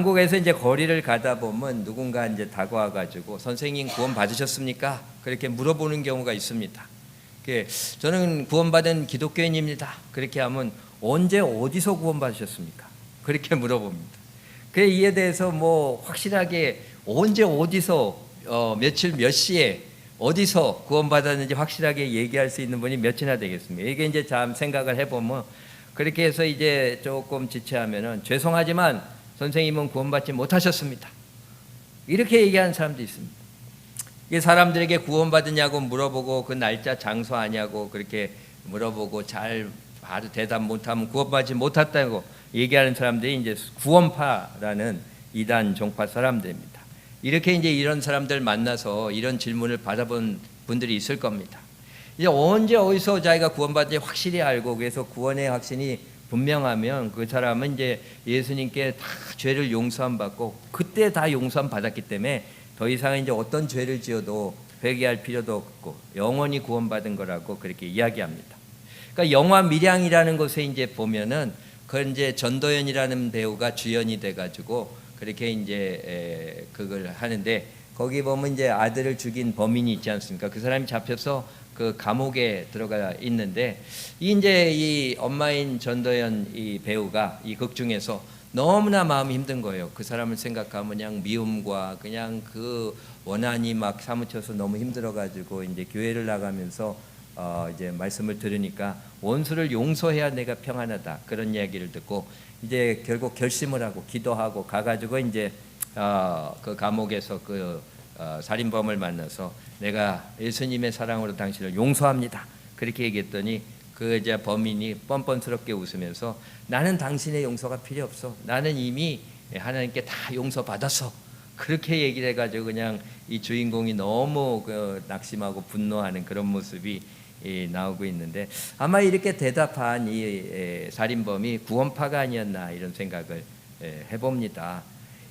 한국에서 이제 거리를 가다 보면 누군가 이제 다가와가지고 선생님 구원 받으셨습니까? 그렇게 물어보는 경우가 있습니다. 저는 구원받은 기독교인입니다. 그렇게 하면 언제 어디서 구원 받으셨습니까? 그렇게 물어봅니다. 이에 대해서 뭐 확실하게 언제 어디서 며칠 몇 시에 어디서 구원받았는지 확실하게 얘기할 수 있는 분이 몇이나 되겠습니까? 이게 이제 참 생각을 해보면 그렇게 해서 이제 조금 지체하면은 죄송하지만 선생님은 구원받지 못하셨습니다. 이렇게 얘기하는 사람도 있습니다. 이게 사람들에게 구원받으냐고 물어보고 그 날짜 장소 아냐고 그렇게 물어보고 잘 바로 대답 못하면 구원받지 못했다고 얘기하는 사람들이 이제 구원파라는 이단 종파 사람들입니다. 이렇게 이제 이런 사람들 만나서 이런 질문을 받아본 분들이 있을 겁니다. 이제 언제 어디서 자기가 구원받는지 확실히 알고 그래서 구원의 확신이 분명하면 그 사람은 이제 예수님께 다 죄를 용서함 받고 그때 다 용서함 받았기 때문에 더 이상 이제 어떤 죄를 지어도 회개할 필요도 없고 영원히 구원받은 거라고 그렇게 이야기합니다. 그러니까 영화 밀양이라는 곳에 이제 보면은 그 이제 전도연이라는 배우가 주연이 돼가지고 그렇게 이제 그걸 하는데 거기 보면 이제 아들을 죽인 범인이 있지 않습니까? 그 사람이 잡혀서 그 감옥에 들어가 있는데 이제 이 엄마인 전도연 이 배우가 이 극 중에서 너무나 마음이 힘든 거예요. 그 사람을 생각하면 그냥 미움과 그냥 그 원한이 막 사무쳐서 너무 힘들어가지고 이제 교회를 나가면서 이제 말씀을 들으니까 원수를 용서해야 내가 평안하다 그런 이야기를 듣고 이제 결국 결심을 하고 기도하고 가가지고 이제 그 감옥에서 그 살인범을 만나서 내가 예수님의 사랑으로 당신을 용서합니다. 그렇게 얘기했더니 그 이제 범인이 뻔뻔스럽게 웃으면서 나는 당신의 용서가 필요 없어. 나는 이미 하나님께 다 용서받았어. 그렇게 얘기를 해가지고 그냥 이 주인공이 너무 그 낙심하고 분노하는 그런 모습이 나오고 있는데 아마 이렇게 대답한 이 살인범이 구원파가 아니었나 이런 생각을 해봅니다.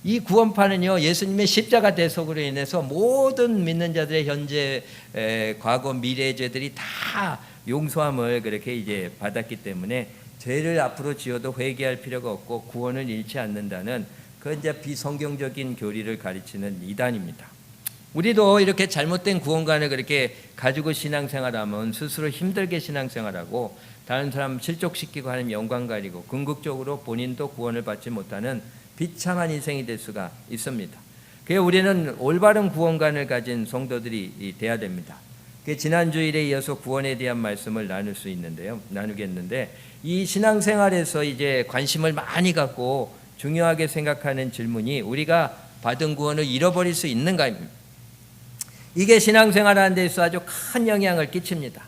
이 구원파는요 예수님의 십자가 대속으로 인해서 모든 믿는 자들의 현재 과거 미래의 죄들이 다 용서함을 그렇게 이제 받았기 때문에 죄를 앞으로 지어도 회개할 필요가 없고 구원을 잃지 않는다는 그 이제 비성경적인 교리를 가르치는 이단입니다. 우리도 이렇게 잘못된 구원관을 그렇게 가지고 신앙생활하면 스스로 힘들게 신앙생활하고 다른 사람 실족시키고 하는 영광 가리고 궁극적으로 본인도 구원을 받지 못하는 비참한 인생이 될 수가 있습니다. 그래서 우리는 올바른 구원관을 가진 성도들이 돼야 됩니다. 지난 주일에 이어서 구원에 대한 말씀을 나누겠는데 이 신앙생활에서 이제 관심을 많이 갖고 중요하게 생각하는 질문이 우리가 받은 구원을 잃어버릴 수 있는가입니다. 이게 신앙생활하는 데서 아주 큰 영향을 끼칩니다.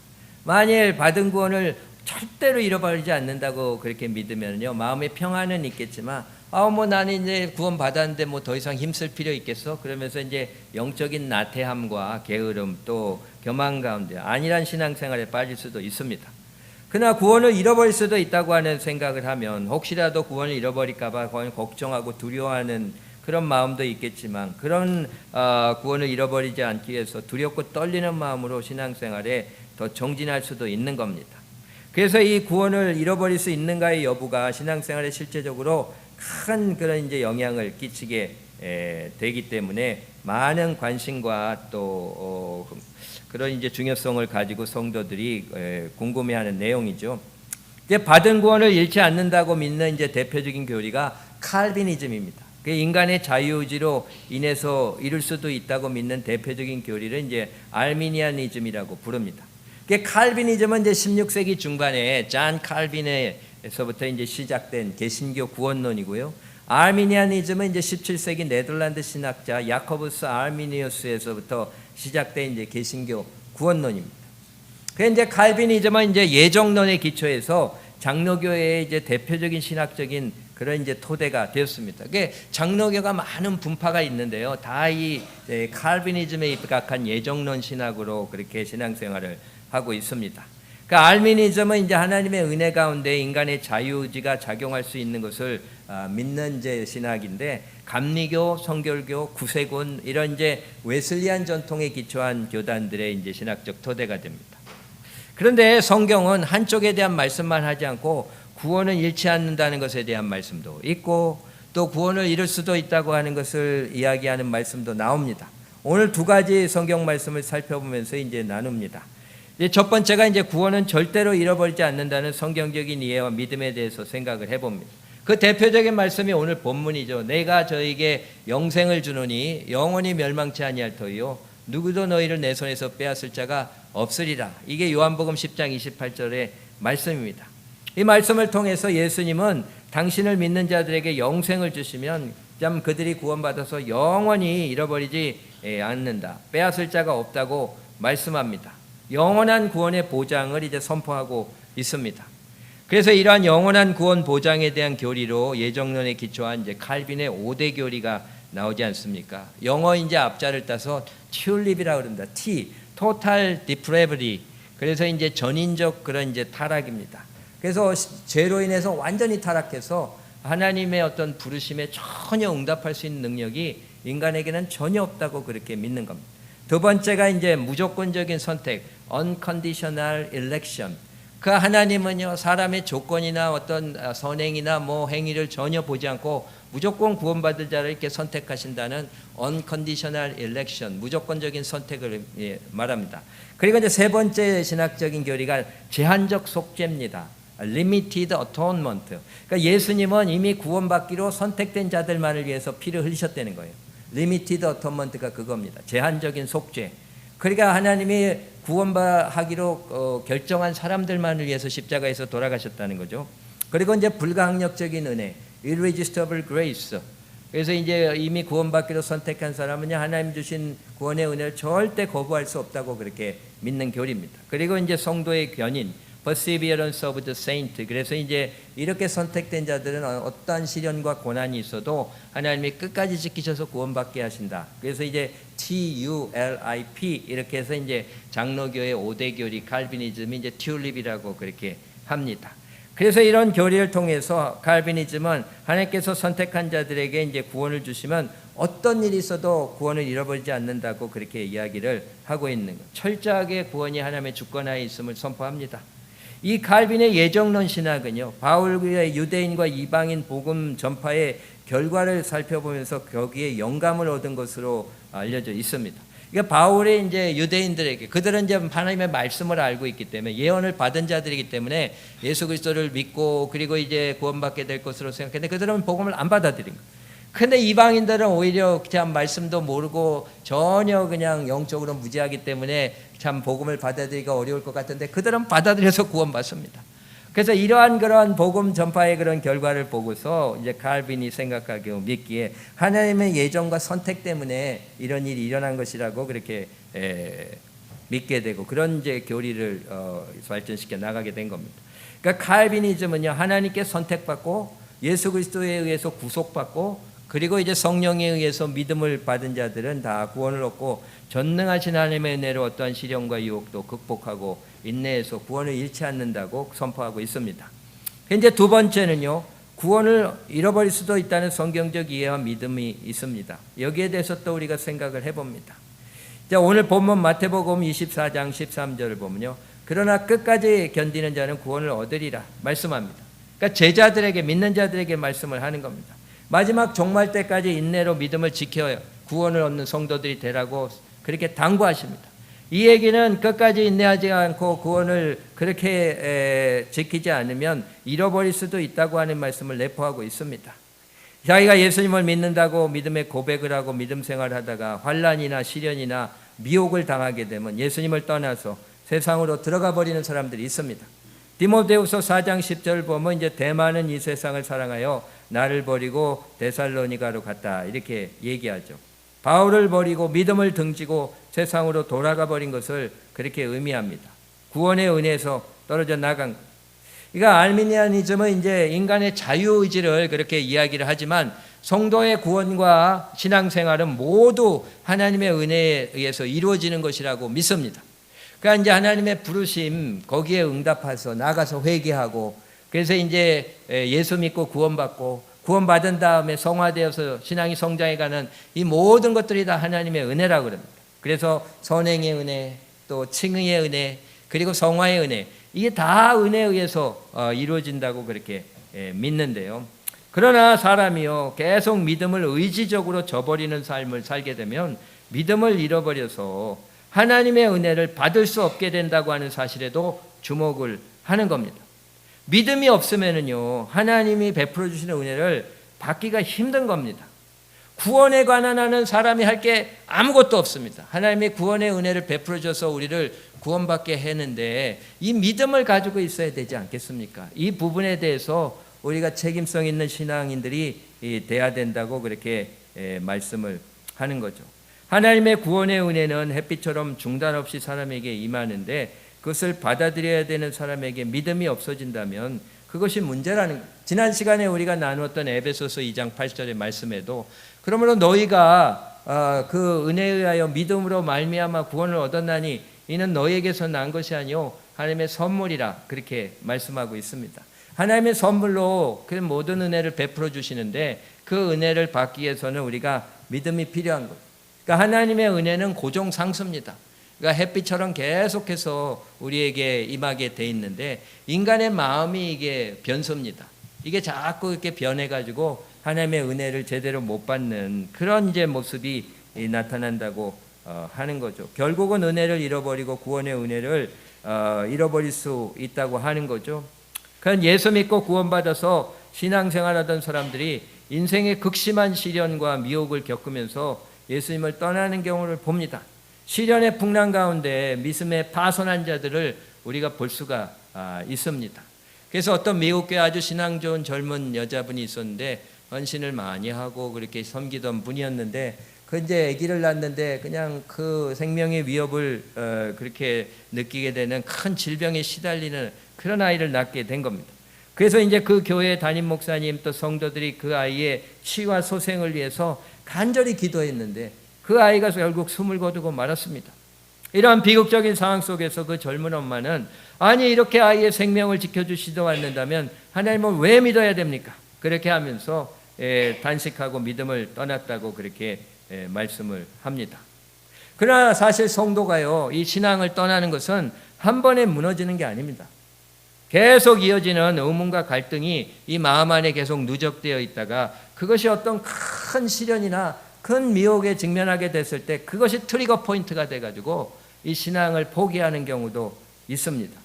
만일 받은 구원을 절대로 잃어버리지 않는다고 그렇게 믿으면요 마음의 평안은 있겠지만 뭐 나는 이제 구원 받았는데 뭐 더 이상 힘쓸 필요 있겠어? 그러면서 이제 영적인 나태함과 게으름 또 교만 가운데 안일한 신앙생활에 빠질 수도 있습니다. 그러나 구원을 잃어버릴 수도 있다고 하는 생각을 하면 혹시라도 구원을 잃어버릴까 봐 걱정하고 두려워하는 그런 마음도 있겠지만 그런 구원을 잃어버리지 않기 위해서 두렵고 떨리는 마음으로 신앙생활에 더 정진할 수도 있는 겁니다. 그래서 이 구원을 잃어버릴 수 있는가의 여부가 신앙생활에 실제적으로 큰 그런 이제 영향을 끼치게 되기 때문에 많은 관심과 또 그런 이제 중요성을 가지고 성도들이 궁금해하는 내용이죠. 이제 받은 구원을 잃지 않는다고 믿는 이제 대표적인 교리가 칼비니즘입니다. 그 인간의 자유의지로 인해서 이룰 수도 있다고 믿는 대표적인 교리를 이제 알미니아니즘이라고 부릅니다. 그 칼비니즘은 이제 16세기 중반에 잔 칼빈에서부터 이제 시작된 개신교 구원론이고요. 알미니아니즘은 이제 17세기 네덜란드 신학자 야코부스 아르미니우스에서부터 시작된 이제 개신교 구원론입니다. 그 이제 칼빈이즘은 이제 예정론에 기초해서 장로교회의 이제 대표적인 신학적인 그런 이제 토대가 되었습니다. 그게 장로교가 많은 분파가 있는데요, 다 이 칼빈이즘에 입각한 예정론 신학으로 그렇게 신앙생활을 하고 있습니다. 그러니까 알미니즘은 이제 하나님의 은혜 가운데 인간의 자유의지가 작용할 수 있는 것을 믿는 이제 신학인데 감리교, 성결교, 구세군 이런 이제 웨슬리안 전통에 기초한 교단들의 이제 신학적 토대가 됩니다. 그런데 성경은 한쪽에 대한 말씀만 하지 않고 구원은 잃지 않는다는 것에 대한 말씀도 있고 또 구원을 이룰 수도 있다고 하는 것을 이야기하는 말씀도 나옵니다. 오늘 두 가지 성경 말씀을 살펴보면서 이제 나눕니다. 첫 번째가 이제 구원은 절대로 잃어버리지 않는다는 성경적인 이해와 믿음에 대해서 생각을 해봅니다. 그 대표적인 말씀이 오늘 본문이죠. 내가 저에게 영생을 주노니 영원히 멸망치 아니할 터이요 누구도 너희를 내 손에서 빼앗을 자가 없으리라. 이게 요한복음 10장 28절의 말씀입니다. 이 말씀을 통해서 예수님은 당신을 믿는 자들에게 영생을 주시면 참 그들이 구원받아서 영원히 잃어버리지 않는다. 빼앗을 자가 없다고 말씀합니다. 영원한 구원의 보장을 이제 선포하고 있습니다. 그래서 이러한 영원한 구원 보장에 대한 교리로 예정론에 기초한 이제 칼빈의 5대 교리가 나오지 않습니까? 영어 이제 앞자를 따서 튤립이라고 그럽니다. T, Total Depravity. 그래서 이제 전인적 그런 이제 타락입니다. 그래서 죄로 인해서 완전히 타락해서 하나님의 어떤 부르심에 전혀 응답할 수 있는 능력이 인간에게는 전혀 없다고 그렇게 믿는 겁니다. 두 번째가 이제 무조건적인 선택, unconditional election. 그 하나님은요 사람의 조건이나 어떤 선행이나 뭐 행위를 전혀 보지 않고 무조건 구원받을 자를 이렇게 선택하신다는 unconditional election, 무조건적인 선택을 말합니다. 그리고 이제 세 번째 신학적인 교리가 제한적 속죄입니다. limited atonement. 그러니까 예수님은 이미 구원받기로 선택된 자들만을 위해서 피를 흘리셨다는 거예요. limited atonement가 그겁니다. 제한적인 속죄. 그러니까 하나님이 구원하기로 결정한 사람들만을 위해서 십자가에서 돌아가셨다는 거죠. 그리고 이제 불가항력적인 은혜, irresistible grace. 그래서 이제 이미 구원받기로 선택한 사람은 하나님 주신 구원의 은혜를 절대 거부할 수 없다고 그렇게 믿는 교리입니다. 그리고 이제 성도의 견인, perseverance of the saint. 그래서 이제 이렇게 선택된 자들은 어떠한 시련과 고난이 있어도 하나님이 끝까지 지키셔서 구원받게 하신다. 그래서 이제 TULIP 이렇게 해서 이제 장로교의 5대 교리 칼비니즘이 이제 튤립이라고 그렇게 합니다. 그래서 이런 교리를 통해서 칼비니즘은 하나님께서 선택한 자들에게 이제 구원을 주시면 어떤 일이 있어도 구원을 잃어버리지 않는다고 그렇게 이야기를 하고 있는 것. 철저하게 구원이 하나님의 주권하에 있음을 선포합니다. 이 칼빈의 예정론 신학은요, 바울의 유대인과 이방인 복음 전파의 결과를 살펴보면서 거기에 영감을 얻은 것으로 알려져 있습니다. 그러니까 바울이 이제 유대인들에게, 그들은 이제 하나님의 말씀을 알고 있기 때문에 예언을 받은 자들이기 때문에 예수 그리스도를 믿고 그리고 이제 구원받게 될 것으로 생각했는데 그들은 복음을 안 받아들인 거예요. 근데 이방인들은 오히려 참 말씀도 모르고 전혀 그냥 영적으로 무지하기 때문에 참 복음을 받아들이기가 어려울 것 같은데 그들은 받아들여서 구원받습니다. 그래서 이러한 그러한 복음 전파의 그런 결과를 보고서 이제 칼빈이 생각하기에 믿기에 하나님의 예정과 선택 때문에 이런 일이 일어난 것이라고 그렇게 믿게 되고 그런 이제 교리를 발전시켜 나가게 된 겁니다. 그러니까 칼비니즘은요 하나님께 선택받고 예수 그리스도에 의해서 구속받고 그리고 이제 성령에 의해서 믿음을 받은 자들은 다 구원을 얻고 전능하신 하나님의 은혜로 어떠한 시련과 유혹도 극복하고 인내해서 구원을 잃지 않는다고 선포하고 있습니다. 이제 두 번째는요, 구원을 잃어버릴 수도 있다는 성경적 이해와 믿음이 있습니다. 여기에 대해서 또 우리가 생각을 해봅니다. 자, 오늘 본문 마태복음 24장 13절을 보면요, 그러나 끝까지 견디는 자는 구원을 얻으리라 말씀합니다. 그러니까 제자들에게, 믿는 자들에게 말씀을 하는 겁니다. 마지막 종말 때까지 인내로 믿음을 지켜 구원을 얻는 성도들이 되라고 그렇게 당부하십니다. 이 얘기는 끝까지 인내하지 않고 구원을 그렇게 지키지 않으면 잃어버릴 수도 있다고 하는 말씀을 내포하고 있습니다. 자기가 예수님을 믿는다고 믿음의 고백을 하고 믿음 생활을 하다가 환난이나 시련이나 미혹을 당하게 되면 예수님을 떠나서 세상으로 들어가 버리는 사람들이 있습니다. 디모데후서 4장 10절 보면 이제 대만은 이 세상을 사랑하여 나를 버리고 데살로니가로 갔다 이렇게 얘기하죠. 바울을 버리고 믿음을 등지고 세상으로 돌아가 버린 것을 그렇게 의미합니다. 구원의 은혜에서 떨어져 나간 것. 그러니까 알미니아니즘은 이제 인간의 자유의지를 그렇게 이야기를 하지만 성도의 구원과 신앙생활은 모두 하나님의 은혜에 의해서 이루어지는 것이라고 믿습니다. 그러니까 이제 하나님의 부르심 거기에 응답해서 나가서 회개하고 그래서 이제 예수 믿고 구원받고 구원받은 다음에 성화되어서 신앙이 성장해가는 이 모든 것들이 다 하나님의 은혜라고 그럽니다. 그래서 선행의 은혜, 또 칭의의 은혜, 그리고 성화의 은혜 이게 다 은혜에 의해서 이루어진다고 그렇게 믿는데요. 그러나 사람이요 계속 믿음을 의지적으로 저버리는 삶을 살게 되면 믿음을 잃어버려서 하나님의 은혜를 받을 수 없게 된다고 하는 사실에도 주목을 하는 겁니다. 믿음이 없으면은요 하나님이 베풀어 주시는 은혜를 받기가 힘든 겁니다. 구원에 관한 하는 사람이 할 게 아무것도 없습니다. 하나님이 구원의 은혜를 베풀어 줘서 우리를 구원받게 했는데 이 믿음을 가지고 있어야 되지 않겠습니까? 이 부분에 대해서 우리가 책임성 있는 신앙인들이 돼야 된다고 그렇게 말씀을 하는 거죠. 하나님의 구원의 은혜는 햇빛처럼 중단 없이 사람에게 임하는데 그것을 받아들여야 되는 사람에게 믿음이 없어진다면 그것이 문제라는 거예요. 지난 시간에 우리가 나누었던 에베소서 2장 8절의 말씀에도 그러므로 너희가 그 은혜에 의하여 믿음으로 말미암아 구원을 얻었나니 이는 너희에게서 난 것이 아니요 하나님의 선물이라 그렇게 말씀하고 있습니다. 하나님의 선물로 그 모든 은혜를 베풀어 주시는데 그 은혜를 받기 위해서는 우리가 믿음이 필요한 거예요. 그러니까 하나님의 은혜는 고정상수입니다. 그러니까 햇빛처럼 계속해서 우리에게 임하게 돼 있는데 인간의 마음이 이게 변수입니다. 이게 자꾸 이렇게 변해가지고 하나님의 은혜를 제대로 못 받는 그런 이제 모습이 나타난다고 하는 거죠. 결국은 은혜를 잃어버리고 구원의 은혜를 잃어버릴 수 있다고 하는 거죠. 그런 예수 믿고 구원받아서 신앙생활하던 사람들이 인생의 극심한 시련과 미혹을 겪으면서 예수님을 떠나는 경우를 봅니다. 시련의 풍랑 가운데 믿음에 파손한 자들을 우리가 볼 수가 있습니다. 그래서 어떤 미국교회 아주 신앙 좋은 젊은 여자분이 있었는데 헌신을 많이 하고 그렇게 섬기던 분이었는데 그 이제 아기를 낳는데 그냥 그 생명의 위협을 그렇게 느끼게 되는 큰 질병에 시달리는 그런 아이를 낳게 된 겁니다. 그래서 이제 그 교회 담임 목사님 또 성도들이 그 아이의 치유와 소생을 위해서 간절히 기도했는데 그 아이가 결국 숨을 거두고 말았습니다. 이러한 비극적인 상황 속에서 그 젊은 엄마는 아니 이렇게 아이의 생명을 지켜주시도 않는다면 하나님을 왜 믿어야 됩니까? 그렇게 하면서 단식하고 믿음을 떠났다고 그렇게 말씀을 합니다. 그러나 사실 성도가요 이 신앙을 떠나는 것은 한 번에 무너지는 게 아닙니다. 계속 이어지는 의문과 갈등이 이 마음 안에 계속 누적되어 있다가 그것이 어떤 큰 시련이나 큰 미혹에 직면하게 됐을 때 그것이 트리거 포인트가 돼가지고 이 신앙을 포기하는 경우도 있습니다.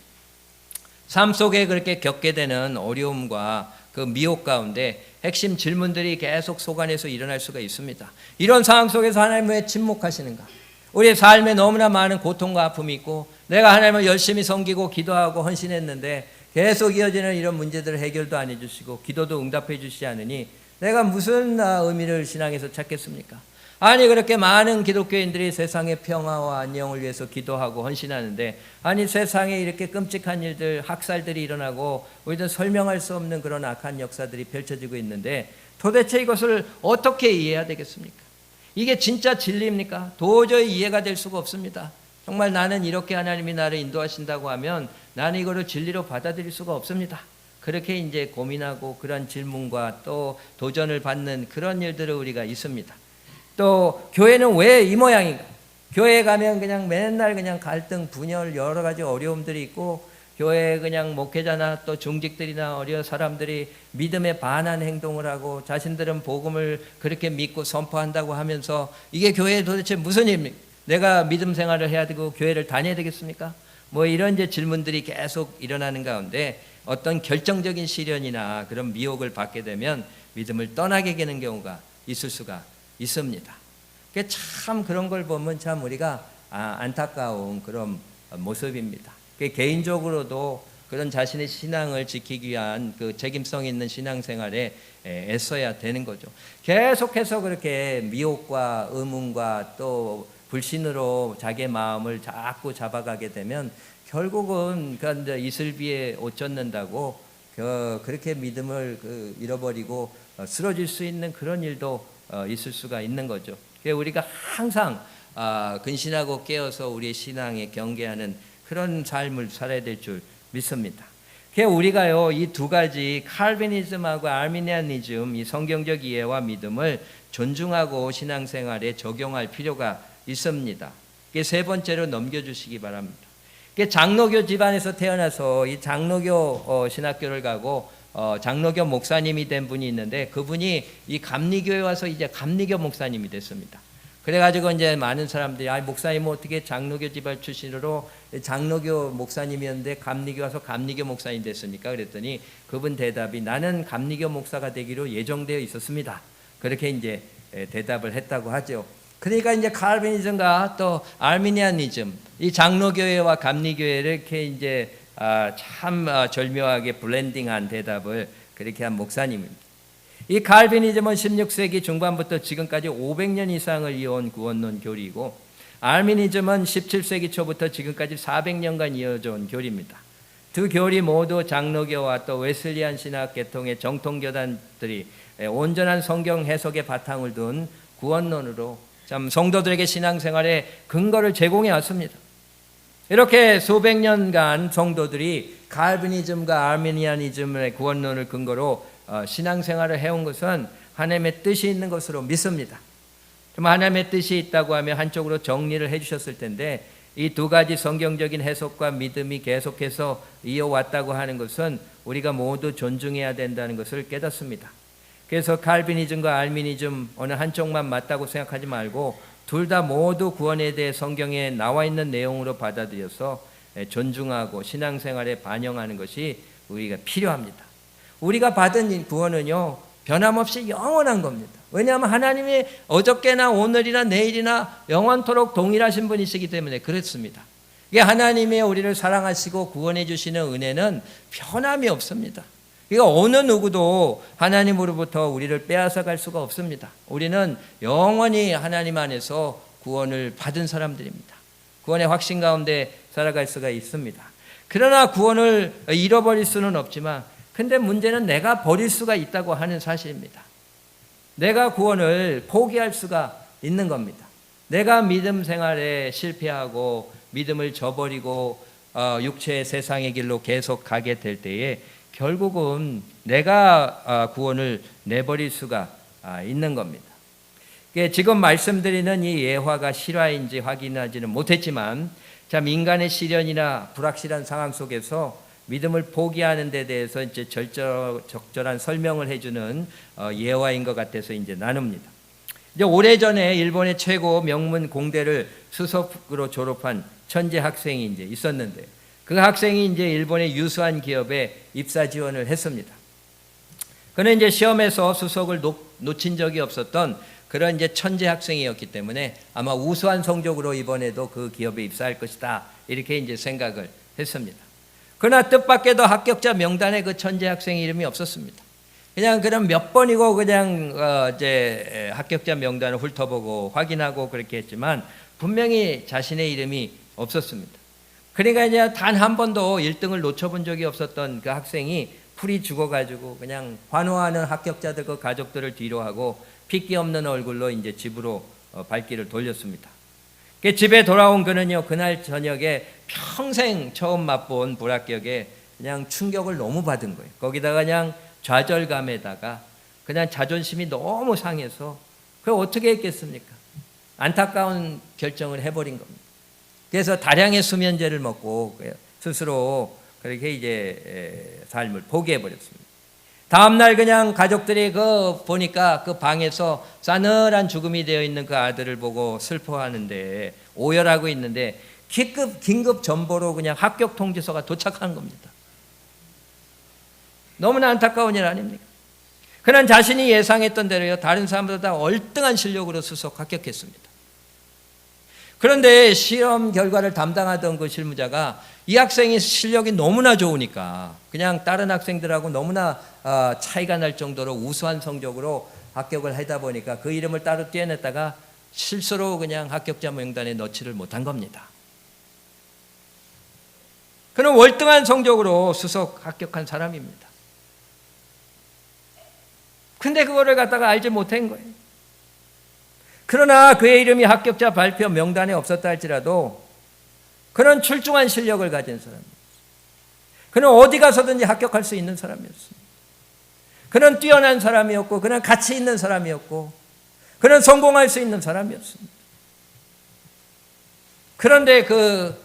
삶 속에 그렇게 겪게 되는 어려움과 그 미혹 가운데 핵심 질문들이 계속 속 안에서 일어날 수가 있습니다. 이런 상황 속에서 하나님 왜 침묵하시는가? 우리의 삶에 너무나 많은 고통과 아픔이 있고 내가 하나님을 열심히 섬기고 기도하고 헌신했는데 계속 이어지는 이런 문제들을 해결도 안 해주시고 기도도 응답해 주시지 않으니 내가 무슨 의미를 신앙에서 찾겠습니까? 아니 그렇게 많은 기독교인들이 세상의 평화와 안녕을 위해서 기도하고 헌신하는데 아니 세상에 이렇게 끔찍한 일들 학살들이 일어나고 우리도 설명할 수 없는 그런 악한 역사들이 펼쳐지고 있는데 도대체 이것을 어떻게 이해해야 되겠습니까? 이게 진짜 진리입니까? 도저히 이해가 될 수가 없습니다. 정말 나는 이렇게 하나님이 나를 인도하신다고 하면 나는 이거를 진리로 받아들일 수가 없습니다. 그렇게 이제 고민하고 그런 질문과 또 도전을 받는 그런 일들을 우리가 있습니다. 또 교회는 왜 이 모양인가? 교회에 가면 그냥 맨날 그냥 갈등, 분열, 여러 가지 어려움들이 있고 교회에 그냥 목회자나 또 중직들이나 어려운 사람들이 믿음에 반한 행동을 하고 자신들은 복음을 그렇게 믿고 선포한다고 하면서 이게 교회에 도대체 무슨 일입니까? 내가 믿음 생활을 해야 되고 교회를 다녀야 되겠습니까? 뭐 이런 이제 질문들이 계속 일어나는 가운데 어떤 결정적인 시련이나 그런 미혹을 받게 되면 믿음을 떠나게 되는 경우가 있을 수가 있습니다. 참 그런 걸 보면 참 우리가 안타까운 그런 모습입니다. 개인적으로도 그런 자신의 신앙을 지키기 위한 그 책임성 있는 신앙생활에 애써야 되는 거죠. 계속해서 그렇게 미혹과 의문과 또 불신으로 자기의 마음을 자꾸 잡아가게 되면 결국은 이슬비에 옷 젖는다고 그렇게 믿음을 잃어버리고 쓰러질 수 있는 그런 일도 있을 수가 있는 거죠. 우리가 항상 근신하고 깨어서 우리의 신앙에 경계하는 그런 삶을 살아야 될 줄 믿습니다. 우리가요 이 두 가지 칼비니즘하고 아르미니아니즘 이 성경적 이해와 믿음을 존중하고 신앙생활에 적용할 필요가 있습니다. 세 번째로 넘겨주시기 바랍니다. 장로교 집안에서 태어나서 이 장로교 신학교를 가고 장로교 목사님이 된 분이 있는데 그분이 이 감리교에 와서 이제 감리교 목사님이 됐습니다. 그래가지고 이제 많은 사람들이 목사님은 어떻게 장로교 집안 출신으로 장로교 목사님이었는데 감리교 와서 감리교 목사님 됐습니까? 그랬더니 그분 대답이 나는 감리교 목사가 되기로 예정되어 있었습니다. 그렇게 이제 대답을 했다고 하죠. 그러니까 이제 칼빈이즘과 또 아르미니아니즘, 이 장로교회와 감리교회를 이렇게 이제 참 절묘하게 블렌딩한 대답을 그렇게 한 목사님입니다. 이 칼빈이즘은 16세기 중반부터 지금까지 500년 이상을 이어온 구원론 교리이고, 아르미니즘은 17세기 초부터 지금까지 400년간 이어져 온 교리입니다. 두 교리 모두 장로교와 또 웨슬리안 신학 계통의 정통교단들이 온전한 성경 해석의 바탕을 둔 구원론으로 참 성도들에게 신앙생활에 근거를 제공해 왔습니다. 이렇게 수백 년간 성도들이 칼빈이즘과 아르미니아니즘의 구원론을 근거로 신앙생활을 해온 것은 하나님의 뜻이 있는 것으로 믿습니다. 하나님의 뜻이 있다고 하면 한쪽으로 정리를 해주셨을 텐데, 이 두 가지 성경적인 해석과 믿음이 계속해서 이어왔다고 하는 것은 우리가 모두 존중해야 된다는 것을 깨닫습니다. 그래서 칼빈이즘과 아르미니즘 어느 한쪽만 맞다고 생각하지 말고 둘 다 모두 구원에 대해 성경에 나와 있는 내용으로 받아들여서 존중하고 신앙생활에 반영하는 것이 우리가 필요합니다. 우리가 받은 이 구원은요, 변함없이 영원한 겁니다. 왜냐하면 하나님이 어저께나 오늘이나 내일이나 영원토록 동일하신 분이시기 때문에 그렇습니다. 이게 하나님의 우리를 사랑하시고 구원해 주시는 은혜는 변함이 없습니다. 그러니까 어느 누구도 하나님으로부터 우리를 빼앗아 갈 수가 없습니다. 우리는 영원히 하나님 안에서 구원을 받은 사람들입니다. 구원의 확신 가운데 살아갈 수가 있습니다. 그러나 구원을 잃어버릴 수는 없지만, 근데 문제는 내가 버릴 수가 있다고 하는 사실입니다. 내가 구원을 포기할 수가 있는 겁니다. 내가 믿음 생활에 실패하고 믿음을 저버리고 육체의 세상의 길로 계속 가게 될 때에 결국은 내가 구원을 내버릴 수가 있는 겁니다. 지금 말씀드리는 이 예화가 실화인지 확인하지는 못했지만, 참 인간의 시련이나 불확실한 상황 속에서 믿음을 포기하는 데 대해서 이제 적절한 설명을 해주는 예화인 것 같아서 이제 나눕니다. 이제 오래전에 일본의 최고 명문 공대를 수석으로 졸업한 천재 학생이 이제 있었는데, 그 학생이 이제 일본의 유수한 기업에 입사 지원을 했습니다. 그는 이제 시험에서 수석을 놓친 적이 없었던 그런 이제 천재 학생이었기 때문에 아마 우수한 성적으로 이번에도 그 기업에 입사할 것이다, 이렇게 이제 생각을 했습니다. 그러나 뜻밖에도 합격자 명단에 그 천재 학생 이름이 없었습니다. 그냥 몇 번이고 그냥 이제 합격자 명단을 훑어보고 확인하고 그렇게 했지만 분명히 자신의 이름이 없었습니다. 그러니까 이제 단 한 번도 1등을 놓쳐본 적이 없었던 그 학생이 풀이 죽어가지고 그냥 환호하는 합격자들 그 가족들을 뒤로하고 핏기 없는 얼굴로 이제 집으로 발길을 돌렸습니다. 집에 돌아온 그는요, 그날 저녁에 평생 처음 맛본 불합격에 그냥 충격을 너무 받은 거예요. 거기다가 그냥 좌절감에다가 그냥 자존심이 너무 상해서 그걸 어떻게 했겠습니까? 안타까운 결정을 해버린 겁니다. 그래서 다량의 수면제를 먹고 스스로 그렇게 이제 삶을 포기해버렸습니다. 다음날 그냥 가족들이 보니까 그 방에서 싸늘한 죽음이 되어 있는 그 아들을 보고 슬퍼하는데, 오열하고 있는데 긴급 전보로 그냥 합격 통지서가 도착한 겁니다. 너무나 안타까운 일 아닙니까? 그는 자신이 예상했던 대로요, 다른 사람보다 얼등한 실력으로 수석 합격했습니다. 그런데 시험 결과를 담당하던 그 실무자가 이 학생이 실력이 너무나 좋으니까 그냥 다른 학생들하고 너무나 차이가 날 정도로 우수한 성적으로 합격을 하다 보니까 그 이름을 따로 떼어냈다가 실수로 그냥 합격자 명단에 넣지를 못한 겁니다. 그는 월등한 성적으로 수석 합격한 사람입니다. 근데 그거를 갖다가 알지 못한 거예요. 그러나 그의 이름이 합격자 발표 명단에 없었다 할지라도 그는 출중한 실력을 가진 사람이었습니다. 그는 어디 가서든지 합격할 수 있는 사람이었습니다. 그는 뛰어난 사람이었고, 그는 가치 있는 사람이었고, 그는 성공할 수 있는 사람이었습니다. 그런데 그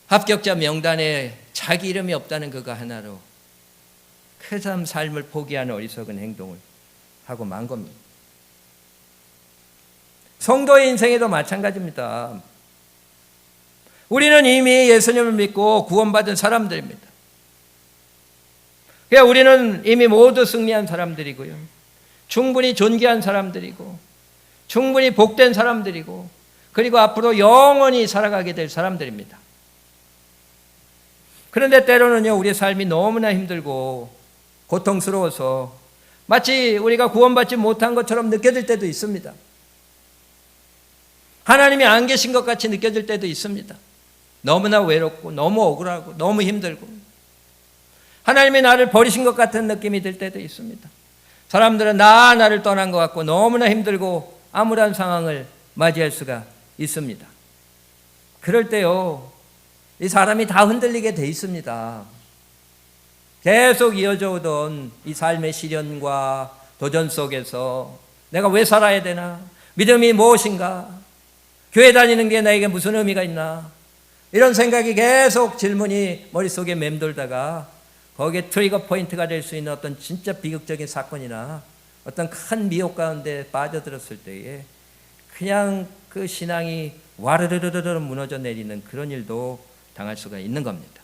합격자 명단에 자기 이름이 없다는 그거 하나로 그 사람 삶을 포기하는 어리석은 행동을 하고 만 겁니다. 성도의 인생에도 마찬가지입니다. 우리는 이미 예수님을 믿고 구원받은 사람들입니다. 그러니까 우리는 이미 모두 승리한 사람들이고요. 충분히 존귀한 사람들이고 충분히 복된 사람들이고 그리고 앞으로 영원히 살아가게 될 사람들입니다. 그런데 때로는요, 우리의 삶이 너무나 힘들고 고통스러워서 마치 우리가 구원받지 못한 것처럼 느껴질 때도 있습니다. 하나님이 안 계신 것 같이 느껴질 때도 있습니다. 너무나 외롭고 너무 억울하고 너무 힘들고 하나님이 나를 버리신 것 같은 느낌이 들 때도 있습니다. 사람들은 나를 떠난 것 같고 너무나 힘들고 암울한 상황을 맞이할 수가 있습니다. 그럴 때요, 이 사람이 다 흔들리게 돼 있습니다. 계속 이어져 오던 이 삶의 시련과 도전 속에서 내가 왜 살아야 되나? 믿음이 무엇인가? 교회 다니는 게 나에게 무슨 의미가 있나? 이런 생각이 계속 질문이 머릿속에 맴돌다가 거기에 트리거 포인트가 될 수 있는 어떤 진짜 비극적인 사건이나 어떤 큰 미혹 가운데 빠져들었을 때에 그냥 그 신앙이 와르르르르 무너져 내리는 그런 일도 당할 수가 있는 겁니다.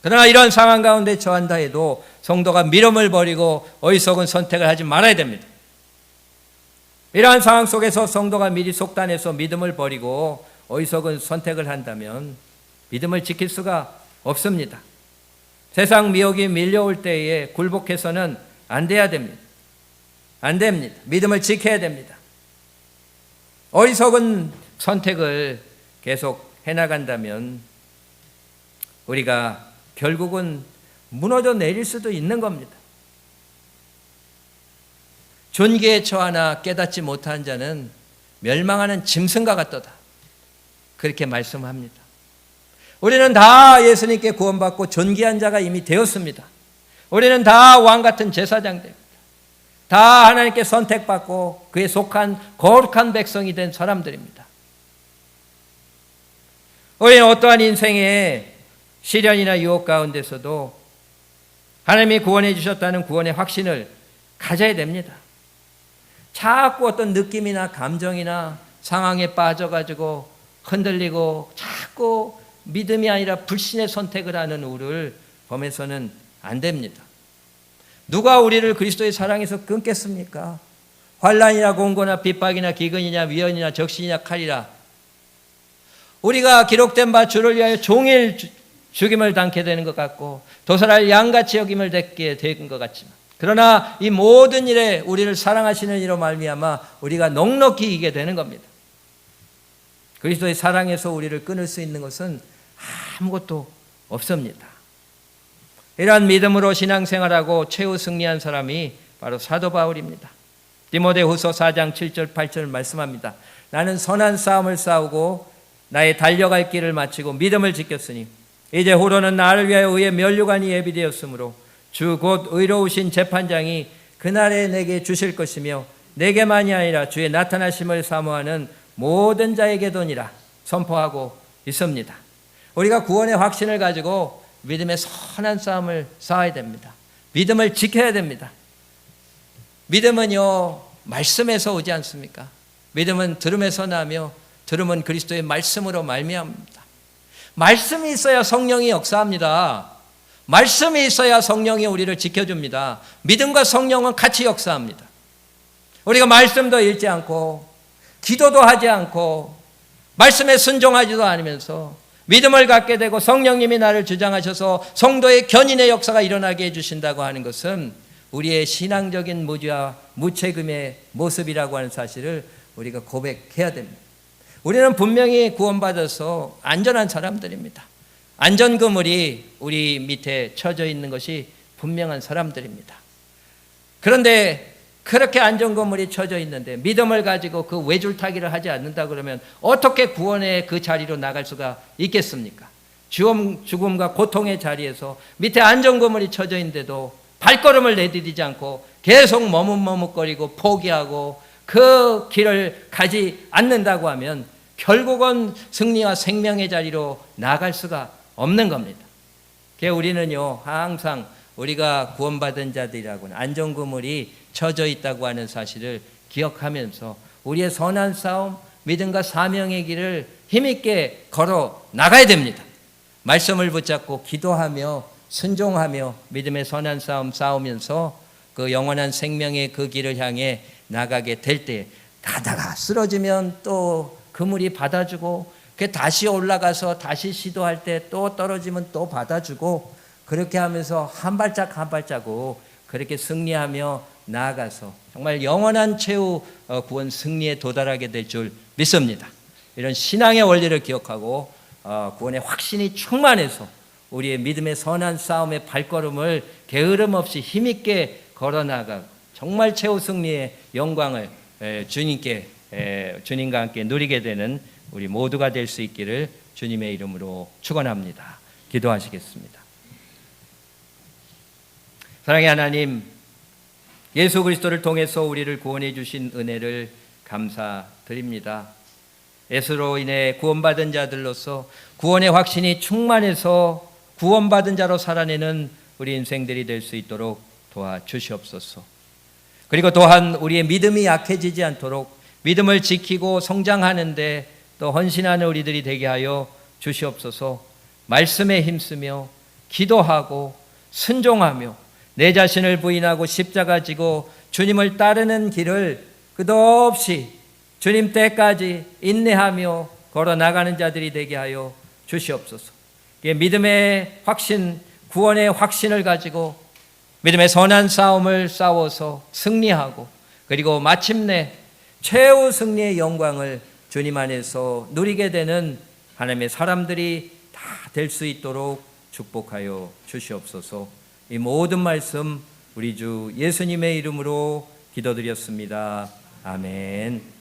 그러나 이런 상황 가운데 처한다 해도 성도가 믿음을 버리고 어리석은 선택을 하지 말아야 됩니다. 이러한 상황 속에서 성도가 미리 속단해서 믿음을 버리고 어리석은 선택을 한다면 믿음을 지킬 수가 없습니다. 세상 미혹이 밀려올 때에 굴복해서는 안 돼야 됩니다. 안 됩니다. 믿음을 지켜야 됩니다. 어리석은 선택을 계속 해나간다면 우리가 결국은 무너져 내릴 수도 있는 겁니다. 존귀에 처하나 깨닫지 못한 자는 멸망하는 짐승과 같도다. 그렇게 말씀합니다. 우리는 다 예수님께 구원받고 존귀한 자가 이미 되었습니다. 우리는 다 왕같은 제사장들입니다. 다 하나님께 선택받고 그에 속한 거룩한 백성이 된 사람들입니다. 우리는 어떠한 인생의 시련이나 유혹 가운데서도 하나님이 구원해 주셨다는 구원의 확신을 가져야 됩니다. 자꾸 어떤 느낌이나 감정이나 상황에 빠져가지고 흔들리고 자꾸 믿음이 아니라 불신의 선택을 하는 우를 범해서는 안 됩니다. 누가 우리를 그리스도의 사랑에서 끊겠습니까? 환난이나 공고나 핍박이나 기근이냐 위헌이나 적신이나 칼이라 우리가 기록된 바 주를 위하여 종일 죽임을 당게 되는 것 같고 도살할 양같이 여김을 받게 된 것 같지만 그러나 이 모든 일에 우리를 사랑하시는 이로 말미암아 우리가 넉넉히 이기게 되는 겁니다. 그리스도의 사랑에서 우리를 끊을 수 있는 것은 아무것도 없습니다. 이러한 믿음으로 신앙생활하고 최후 승리한 사람이 바로 사도 바울입니다. 디모데후서 4장 7절 8절 말씀합니다. 나는 선한 싸움을 싸우고 나의 달려갈 길을 마치고 믿음을 지켰으니 이제 후로는 나를 위하여 의의 면류관이 예비되었으므로 주 곧 의로우신 재판장이 그날에 내게 주실 것이며 내게만이 아니라 주의 나타나심을 사모하는 모든 자에게도니라 선포하고 있습니다. 우리가 구원의 확신을 가지고 믿음의 선한 싸움을 싸워야 됩니다. 믿음을 지켜야 됩니다. 믿음은요, 말씀에서 오지 않습니까? 믿음은 들음에서 나며 들음은 그리스도의 말씀으로 말미암습니다. 말씀이 있어야 성령이 역사합니다. 말씀이 있어야 성령이 우리를 지켜줍니다. 믿음과 성령은 같이 역사합니다. 우리가 말씀도 읽지 않고 기도도 하지 않고 말씀에 순종하지도 않으면서 믿음을 갖게 되고 성령님이 나를 주장하셔서 성도의 견인의 역사가 일어나게 해주신다고 하는 것은 우리의 신앙적인 무지와 무책임의 모습이라고 하는 사실을 우리가 고백해야 됩니다. 우리는 분명히 구원받아서 안전한 사람들입니다. 안전그물이 우리 밑에 쳐져 있는 것이 분명한 사람들입니다. 그런데 그렇게 안전그물이 쳐져 있는데 믿음을 가지고 그 외줄타기를 하지 않는다 그러면 어떻게 구원의 그 자리로 나갈 수가 있겠습니까? 죽음과 고통의 자리에서 밑에 안전그물이 쳐져 있는데도 발걸음을 내디디지 않고 계속 머뭇머뭇거리고 포기하고 그 길을 가지 않는다고 하면 결국은 승리와 생명의 자리로 나갈 수가 없는 겁니다. 우리는요 항상 우리가 구원받은 자들이라고는 안전그물이 쳐져 있다고 하는 사실을 기억하면서 우리의 선한 싸움, 믿음과 사명의 길을 힘있게 걸어 나가야 됩니다. 말씀을 붙잡고 기도하며 순종하며 믿음의 선한 싸움 싸우면서 그 영원한 생명의 그 길을 향해 나가게 될 때, 가다가 쓰러지면 또 그물이 받아주고, 다시 올라가서 다시 시도할 때 또 떨어지면 또 받아주고, 그렇게 하면서 한 발짝 한 발자국 그렇게 승리하며 나아가서 정말 영원한 최후 구원 승리에 도달하게 될 줄 믿습니다. 이런 신앙의 원리를 기억하고 구원의 확신이 충만해서 우리의 믿음의 선한 싸움의 발걸음을 게으름 없이 힘있게 걸어나가 정말 최후 승리의 영광을 주님과 함께 누리게 되는 우리 모두가 될 수 있기를 주님의 이름으로 축원합니다. 기도하시겠습니다. 사랑의 하나님, 예수 그리스도를 통해서 우리를 구원해 주신 은혜를 감사드립니다. 예수로 인해 구원받은 자들로서 구원의 확신이 충만해서 구원받은 자로 살아내는 우리 인생들이 될 수 있도록 도와주시옵소서. 그리고 또한 우리의 믿음이 약해지지 않도록 믿음을 지키고 성장하는데 또 헌신하는 우리들이 되게 하여 주시옵소서. 말씀에 힘쓰며 기도하고 순종하며 내 자신을 부인하고 십자가 지고 주님을 따르는 길을 끝없이 주님 때까지 인내하며 걸어나가는 자들이 되게 하여 주시옵소서. 믿음의 확신, 구원의 확신을 가지고 믿음의 선한 싸움을 싸워서 승리하고, 그리고 마침내 최후 승리의 영광을 주님 안에서 누리게 되는 하나님의 사람들이 다 될 수 있도록 축복하여 주시옵소서. 이 모든 말씀 우리 주 예수님의 이름으로 기도드렸습니다. 아멘.